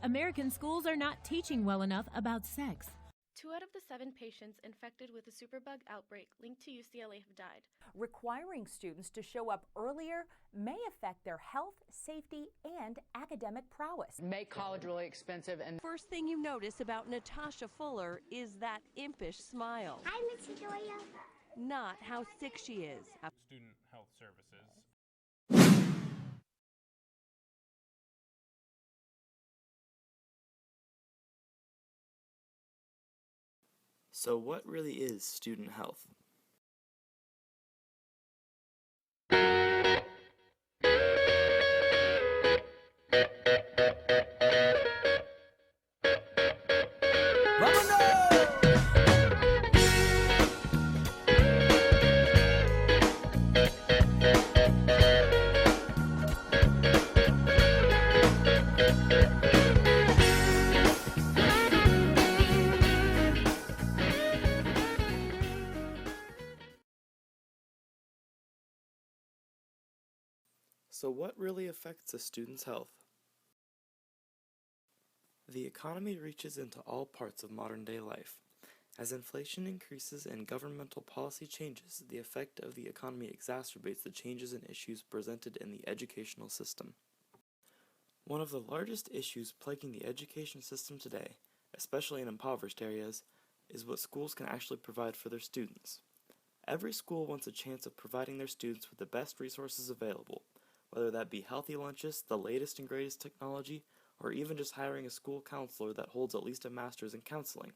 American schools are not teaching well enough about sex. 2 out of the 7 patients infected with the superbug outbreak linked to UCLA have died. Requiring students to show up earlier may affect their health, safety, and academic prowess. Make college really expensive. And first thing you notice about Natasha Fuller is that impish smile. Hi, Miss Joya. Not how sick she is. Student Health Services. So what really is student health? So what really affects a student's health? The economy reaches into all parts of modern-day life. As inflation increases and governmental policy changes, the effect of the economy exacerbates the changes and issues presented in the educational system. One of the largest issues plaguing the education system today, especially in impoverished areas, is what schools can actually provide for their students. Every school wants a chance of providing their students with the best resources available, whether that be healthy lunches, the latest and greatest technology, or even just hiring a school counselor that holds at least a master's in counseling.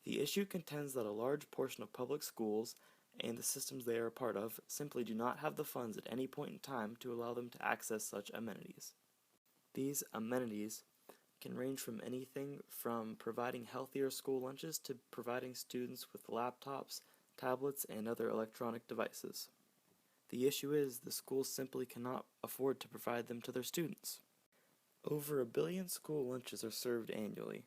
The issue contends that a large portion of public schools and the systems they are a part of simply do not have the funds at any point in time to allow them to access such amenities. These amenities can range from anything from providing healthier school lunches to providing students with laptops, tablets, and other electronic devices. The issue is the schools simply cannot afford to provide them to their students. Over 1 billion school lunches are served annually,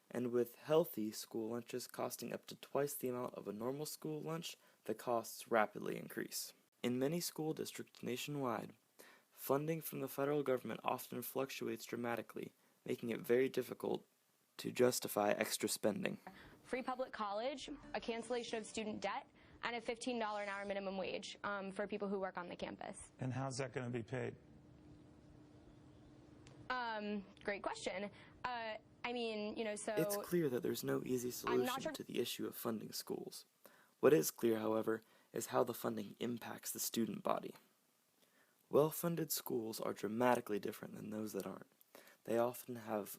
and with healthy school lunches costing up to twice the amount of a normal school lunch, the costs rapidly increase. In many school districts nationwide, funding from the federal government often fluctuates dramatically, making it very difficult to justify extra spending. Free public college, a cancellation of student debt, and a $15 an hour minimum wage for people who work on the campus. And how's that going to be paid? Great question. It's clear that there's no easy solution to the issue of funding schools. What is clear, however, is how the funding impacts the student body. Well-funded schools are dramatically different than those that aren't. They often have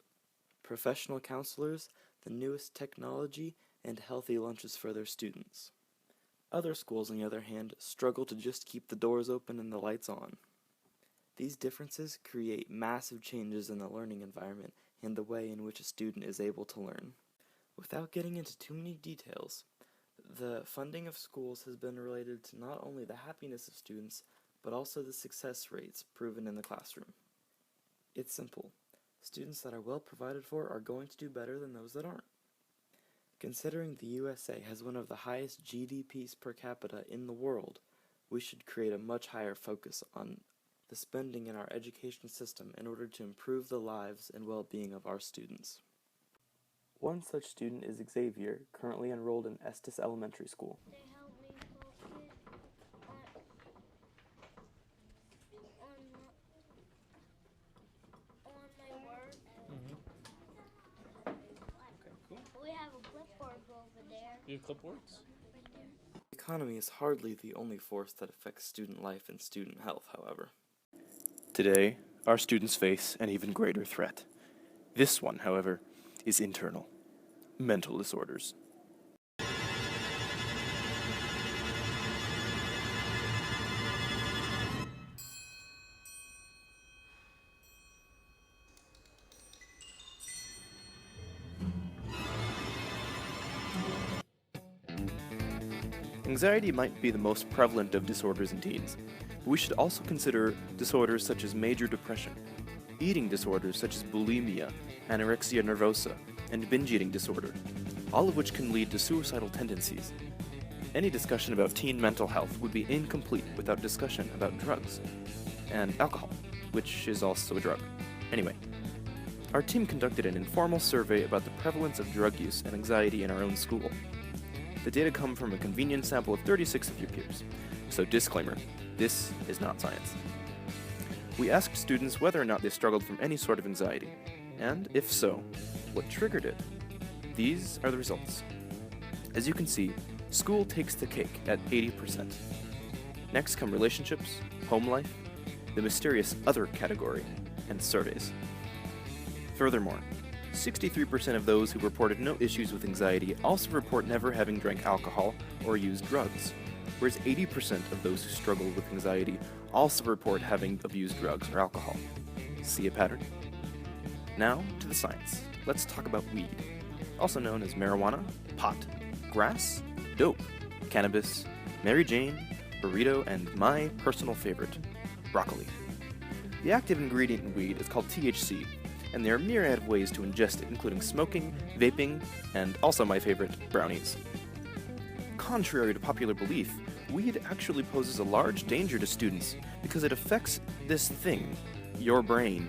professional counselors, the newest technology, and healthy lunches for their students. Other schools, on the other hand, struggle to just keep the doors open and the lights on. These differences create massive changes in the learning environment and the way in which a student is able to learn. Without getting into too many details, the funding of schools has been related to not only the happiness of students, but also the success rates proven in the classroom. It's simple. Students that are well provided for are going to do better than those that aren't. Considering the USA has one of the highest GDPs per capita in the world, we should create a much higher focus on the spending in our education system in order to improve the lives and well-being of our students. One such student is Xavier, currently enrolled in Estes Elementary School. They help me focus on my work. Okay, cool. We have a clipboard over there. You have clipboards? The economy is hardly the only force that affects student life and student health, however. Today, our students face an even greater threat. This one, however, is internal. Mental disorders. Anxiety might be the most prevalent of disorders in teens, but we should also consider disorders such as major depression, eating disorders such as bulimia, anorexia nervosa, and binge eating disorder, all of which can lead to suicidal tendencies. Any discussion about teen mental health would be incomplete without discussion about drugs and alcohol, which is also a drug. Anyway, our team conducted an informal survey about the prevalence of drug use and anxiety in our own school. The data come from a convenient sample of 36 of your peers. So disclaimer, this is not science. We asked students whether or not they struggled from any sort of anxiety, and if so, what triggered it. These are the results. As you can see, school takes the cake at 80%. Next come relationships, home life, the mysterious other category, and surveys. Furthermore, 63% of those who reported no issues with anxiety also report never having drank alcohol or used drugs, whereas 80% of those who struggle with anxiety also report having abused drugs or alcohol. See a pattern? Now to the science. Let's talk about weed, also known as marijuana, pot, grass, dope, cannabis, Mary Jane, burrito, and my personal favorite, broccoli. The active ingredient in weed is called THC, and there are myriad of ways to ingest it, including smoking, vaping, and also my favorite, brownies. Contrary to popular belief, weed actually poses a large danger to students because it affects this thing, your brain.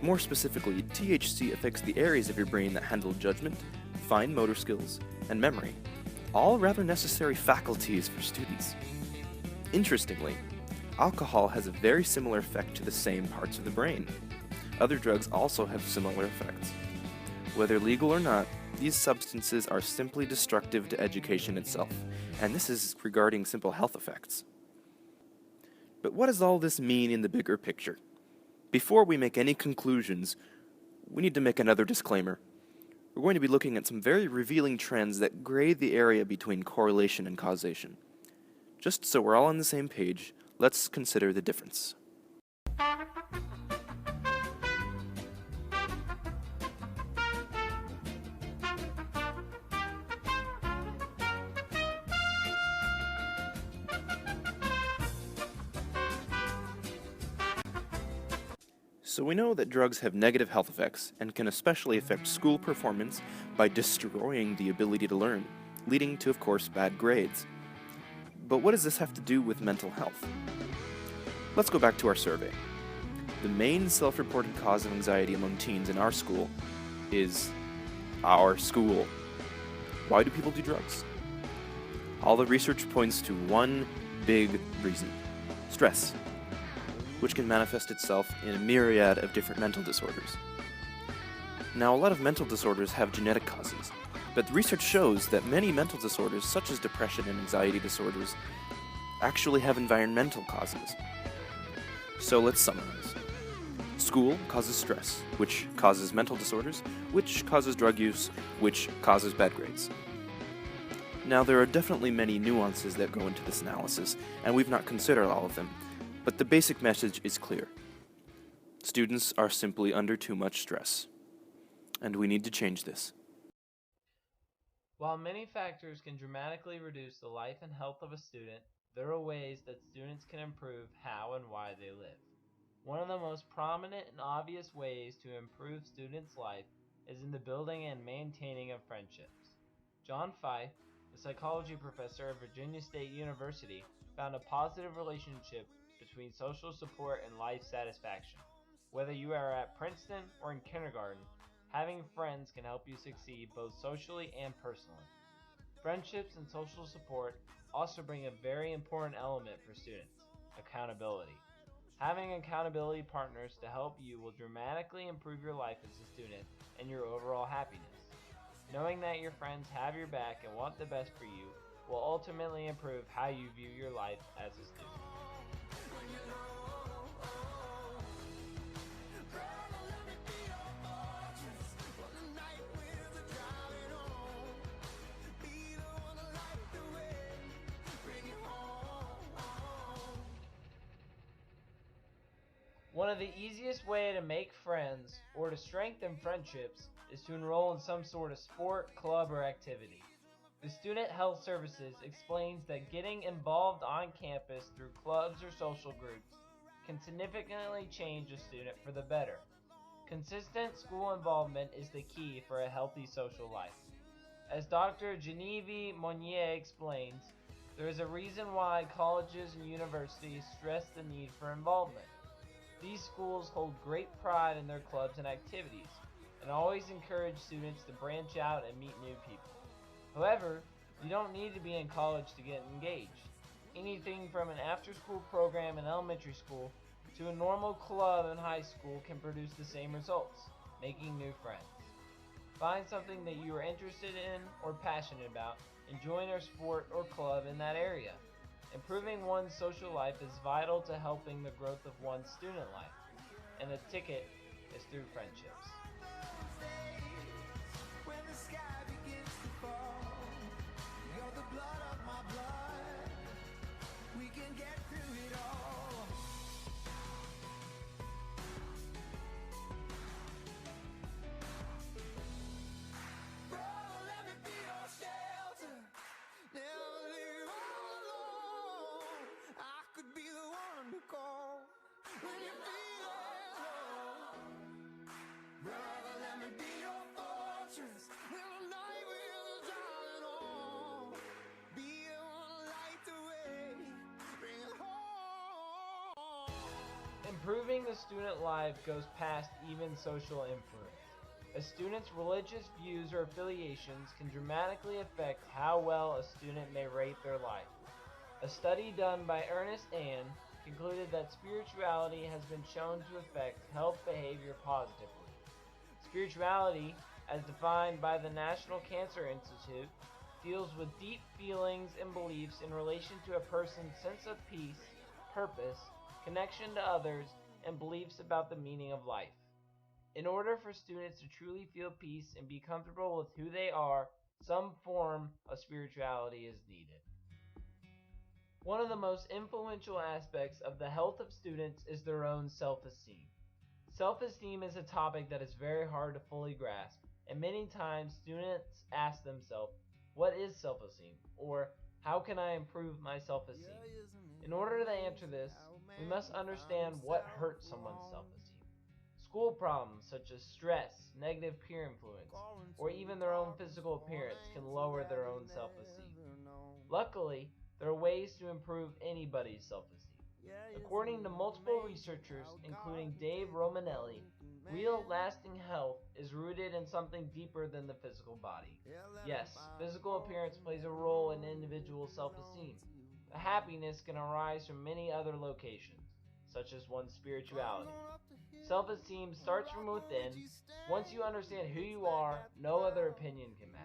More specifically, THC affects the areas of your brain that handle judgment, fine motor skills, and memory, all rather necessary faculties for students. Interestingly, alcohol has a very similar effect to the same parts of the brain. Other drugs also have similar effects. Whether legal or not, these substances are simply destructive to education itself, and this is regarding simple health effects. But what does all this mean in the bigger picture? Before we make any conclusions, we need to make another disclaimer. We're going to be looking at some very revealing trends that grade the area between correlation and causation. Just so we're all on the same page, let's consider the difference. So we know that drugs have negative health effects and can especially affect school performance by destroying the ability to learn, leading to, of course, bad grades. But what does this have to do with mental health? Let's go back to our survey. The main self-reported cause of anxiety among teens in our school is our school. Why do people do drugs? All the research points to one big reason: stress, which can manifest itself in a myriad of different mental disorders. Now, a lot of mental disorders have genetic causes, but research shows that many mental disorders, such as depression and anxiety disorders, actually have environmental causes. So let's summarize. School causes stress, which causes mental disorders, which causes drug use, which causes bad grades. Now, there are definitely many nuances that go into this analysis, and we've not considered all of them, but the basic message is clear. Students are simply under too much stress, and we need to change this. While many factors can dramatically reduce the life and health of a student, there are ways that students can improve how and why they live. One of the most prominent and obvious ways to improve students' life is in the building and maintaining of friendships. John Fife, a psychology professor at Virginia State University, found a positive relationship between social support and life satisfaction. Whether you are at Princeton or in kindergarten, having friends can help you succeed both socially and personally. Friendships and social support also bring a very important element for students: accountability. Having accountability partners to help you will dramatically improve your life as a student and your overall happiness. Knowing that your friends have your back and want the best for you will ultimately improve how you view your life as a student. One of the easiest ways to make friends or to strengthen friendships is to enroll in some sort of sport, club, or activity. The Student Health Services explains that getting involved on campus through clubs or social groups can significantly change a student for the better. Consistent school involvement is the key for a healthy social life. As Dr. Genevieve Monnier explains, there is a reason why colleges and universities stress the need for involvement. These schools hold great pride in their clubs and activities, and always encourage students to branch out and meet new people. However, you don't need to be in college to get engaged. Anything from an after-school program in elementary school to a normal club in high school can produce the same results, making new friends. Find something that you are interested in or passionate about and join our sport or club in that area. Improving one's social life is vital to helping the growth of one's student life, and the ticket is through friendships. Improving the student life goes past even social influence. A student's religious views or affiliations can dramatically affect how well a student may rate their life. A study done by Ernest Ann concluded that spirituality has been shown to affect health behavior positively. Spirituality, as defined by the National Cancer Institute, deals with deep feelings and beliefs in relation to a person's sense of peace, purpose, connection to others, and beliefs about the meaning of life. In order for students to truly feel peace and be comfortable with who they are, some form of spirituality is needed. One of the most influential aspects of the health of students is their own self-esteem. Self-esteem is a topic that is very hard to fully grasp, and many times students ask themselves, what is self-esteem? Or, how can I improve my self-esteem? In order to answer this, we must understand what hurts someone's self-esteem. School problems such as stress, negative peer influence, or even their own physical appearance can lower their own self-esteem. Luckily, there are ways to improve anybody's self-esteem. According to multiple researchers, including Dave Romanelli, real lasting health is rooted in something deeper than the physical body. Yes, physical appearance plays a role in individual self-esteem, but happiness can arise from many other locations, such as one's spirituality. Self-esteem starts from within. Once you understand who you are, no other opinion can matter.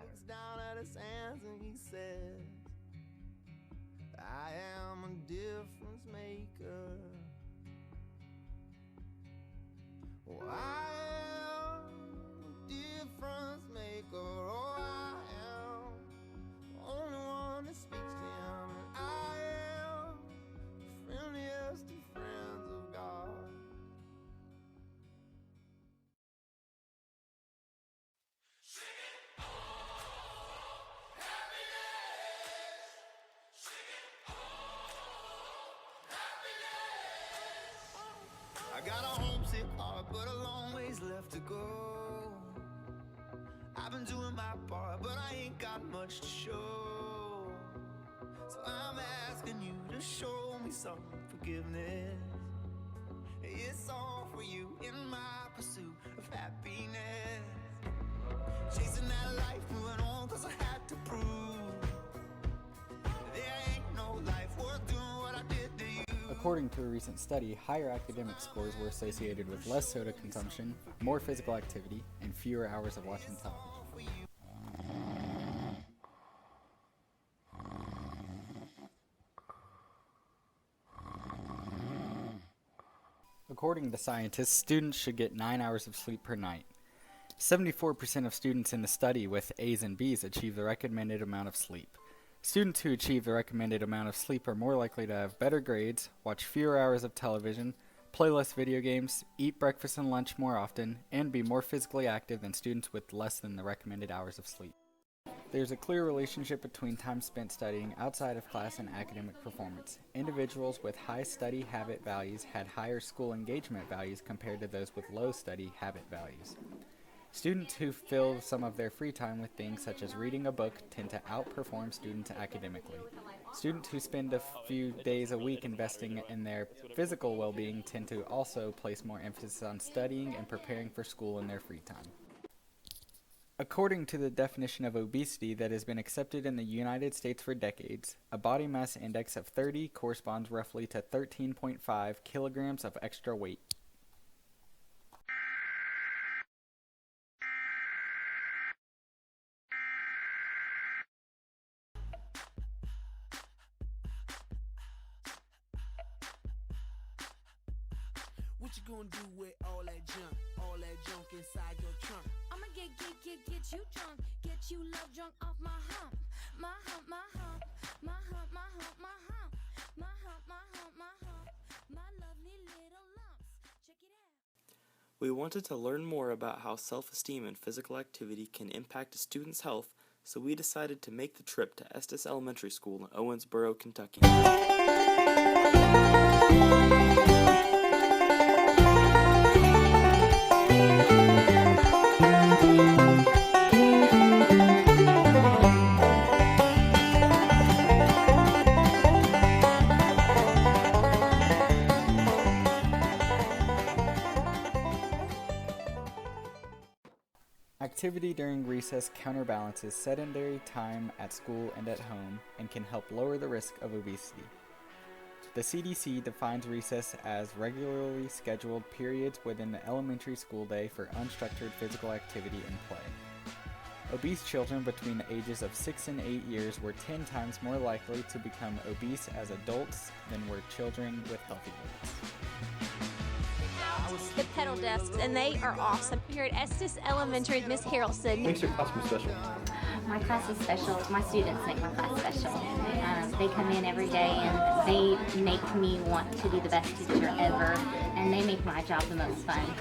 I am a difference maker. Oh, I am a difference maker. Oh, I am the only one that speaks to him. And I am the friendliest of friends of God. I got a homesick heart, but a long ways left to go. I've been doing my part, but I ain't got much to show. So I'm asking you to show me some forgiveness. It's all for you in my pursuit of happiness. Chasing that life, moving on, cause I had to prove there ain't no life worth doing what I did to you. According to a recent study, higher academic scores were associated with less soda consumption, more physical activity, and fewer hours of watching television. According to scientists, students should get 9 hours of sleep per night. 74% of students in the study with A's and B's achieve the recommended amount of sleep. Students who achieve the recommended amount of sleep are more likely to have better grades, watch fewer hours of television, play less video games, eat breakfast and lunch more often, and be more physically active than students with less than the recommended hours of sleep. There's a clear relationship between time spent studying outside of class and academic performance. Individuals with high study habit values had higher school engagement values compared to those with low study habit values. Students who fill some of their free time with things such as reading a book tend to outperform students academically. Students who spend a few days a week investing in their physical well-being tend to also place more emphasis on studying and preparing for school in their free time. According to the definition of obesity that has been accepted in the United States for decades, a body mass index of 30 corresponds roughly to 13.5 kilograms of extra weight. What you gonna do with all that junk inside your trunk? I'ma get you drunk, get you love drunk off my hump, my hump, my hump, my hump, my hump, my hump, my hump, my hump, my hump, my lovely little lumps. Check it out. We wanted to learn more about how self-esteem and physical activity can impact a student's health, so we decided to make the trip to Estes Elementary School in Owensboro, Kentucky. Activity during recess counterbalances sedentary time at school and at home and can help lower the risk of obesity. The CDC defines recess as regularly scheduled periods within the elementary school day for unstructured physical activity and play. Obese children between the ages of 6 and 8 years were 10 times more likely to become obese as adults than were children with healthy weights. The pedal desks, and they are awesome. Here at Estes Elementary, Miss Harrelson. Makes your classroom special. My class is special. My students make my class special. They come in every day and they make me want to be the best teacher ever, and they make my job the most fun.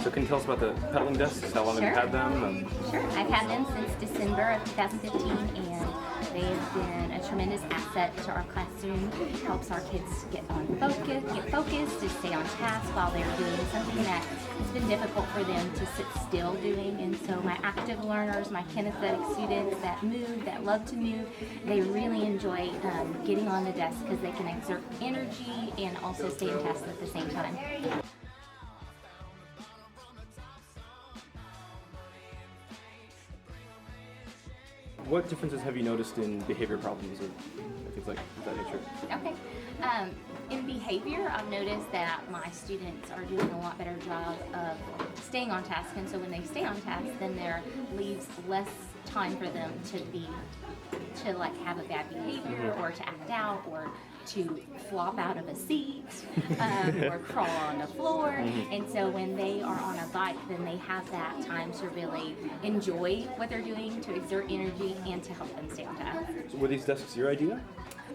So can you tell us about the pedaling desks? How long have you had them? Sure. I've had them since December of 2015, and they have been a tremendous asset to our classroom. It helps our kids get focused, to stay on task while they're doing something that has been difficult for them to sit still doing. And so my active learners, my kinesthetic students that move, that love to move, they really enjoy getting on the desk because they can exert energy and also stay in task at the same time. What differences have you noticed in behavior problems or things like that nature? Okay. In behavior, I've noticed that my students are doing a lot better job of staying on task, and so when they stay on task, then there leaves less time for them to have a bad behavior or to act out or to flop out of a seat or crawl on the floor. And so when they are on a bike, then they have that time to really enjoy what they're doing, to exert energy, and to help them stay on task. So were these desks your idea?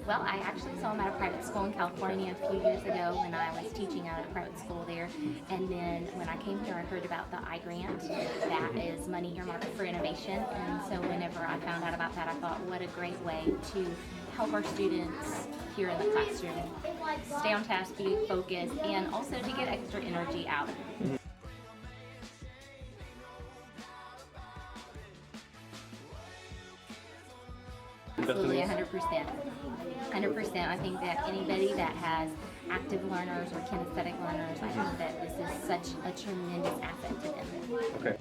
Well, I actually saw them at a private school in California a few years ago when I was teaching at a private school there. And then when I came here, I heard about the iGrant. That is money earmarked for innovation. And so whenever I found out about that, I thought, what a great way to help our students here in the classroom stay on task, be focused, and also to get extra energy out. Absolutely, 100%. 100%. I think that anybody that has active learners or kinesthetic learners, I think that this is such a tremendous asset to them. Okay.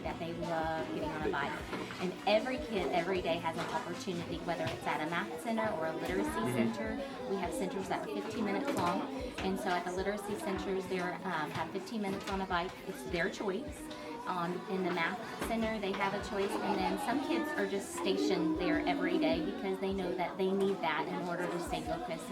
That they love getting on a bike. And every kid every day has an opportunity, whether it's at a math center or a literacy center. We have centers that are 15 minutes long. And so at the literacy centers, they have 15 minutes on a bike. It's their choice. In the math center, they have a choice. And then some kids are just stationed there every day because they know that they need that in order to stay focused.